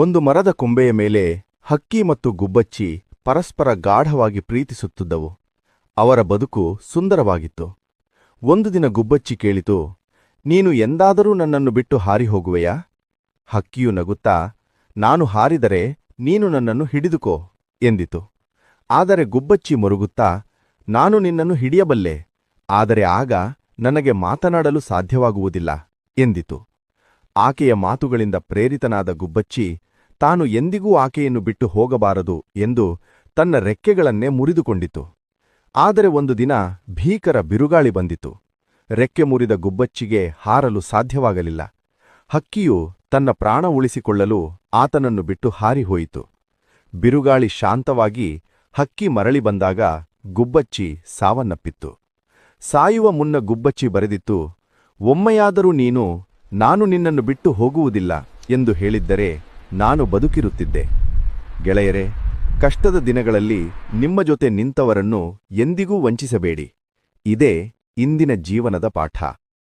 ಒಂದು ಮರದ ಕೊಂಬೆಯ ಮೇಲೆ ಹಕ್ಕಿ ಮತ್ತು ಗುಬ್ಬಚ್ಚಿ ಪರಸ್ಪರ ಗಾಢವಾಗಿ ಪ್ರೀತಿಸುತ್ತಿದ್ದವು. ಅವರ ಬದುಕು ಸುಂದರವಾಗಿತ್ತು. ಒಂದು ದಿನ ಗುಬ್ಬಚ್ಚಿ ಕೇಳಿತು, ನೀನು ಎಂದಾದರೂ ನನ್ನನ್ನು ಬಿಟ್ಟು ಹಾರಿ ಹೋಗುವೆಯಾ? ಹಕ್ಕಿಯು ನಗುತ್ತಾ, ನಾನು ಹಾರಿದರೆ ನೀನು ನನ್ನನ್ನು ಹಿಡಿದುಕೋ ಎಂದಿತು. ಆದರೆ ಗುಬ್ಬಚ್ಚಿ ಮರುಗುತ್ತಾ, ನಾನು ನಿನ್ನನ್ನು ಹಿಡಿಯಬಲ್ಲೆ, ಆದರೆ ಆಗ ನನಗೆ ಮಾತನಾಡಲು ಸಾಧ್ಯವಾಗುವುದಿಲ್ಲ ಎಂದಿತು. ಆಕೆಯ ಮಾತುಗಳಿಂದ ಪ್ರೇರಿತನಾದ ಗುಬ್ಬಚ್ಚಿ ತಾನು ಎಂದಿಗೂ ಆಕೆಯನ್ನು ಬಿಟ್ಟು ಹೋಗಬಾರದು ಎಂದು ತನ್ನ ರೆಕ್ಕೆಗಳನ್ನೇ ಮುರಿದುಕೊಂಡಿತು. ಆದರೆ ಒಂದು ದಿನ ಭೀಕರ ಬಿರುಗಾಳಿ ಬಂದಿತು. ರೆಕ್ಕೆ ಮುರಿದ ಗುಬ್ಬಚ್ಚಿಗೆ ಹಾರಲು ಸಾಧ್ಯವಾಗಲಿಲ್ಲ. ಹಕ್ಕಿಯು ತನ್ನ ಪ್ರಾಣ ಉಳಿಸಿಕೊಳ್ಳಲು ಆತನನ್ನು ಬಿಟ್ಟು ಹಾರಿಹೋಯಿತು. ಬಿರುಗಾಳಿ ಶಾಂತವಾಗಿ ಹಕ್ಕಿ ಮರಳಿ ಬಂದಾಗ ಗುಬ್ಬಚ್ಚಿ ಸಾವನ್ನಪ್ಪಿತ್ತು. ಸಾಯುವ ಮುನ್ನ ಗುಬ್ಬಚ್ಚಿ ಬರೆದಿತ್ತು, ಒಮ್ಮೆಯಾದರೂ ನೀನು ನಾನು ನಿನ್ನನ್ನು ಬಿಟ್ಟು ಹೋಗುವುದಿಲ್ಲ ಎಂದು ಹೇಳಿದ್ದರೆ ನಾನು ಬದುಕಿರುತ್ತಿದ್ದೆ. ಗೆಳೆಯರೇ, ಕಷ್ಟದ ದಿನಗಳಲ್ಲಿ ನಿಮ್ಮ ಜೊತೆ ನಿಂತವರನ್ನು ಎಂದಿಗೂ ವಂಚಿಸಬೇಡಿ. ಇದೇ ಇಂದಿನ ಜೀವನದ ಪಾಠ.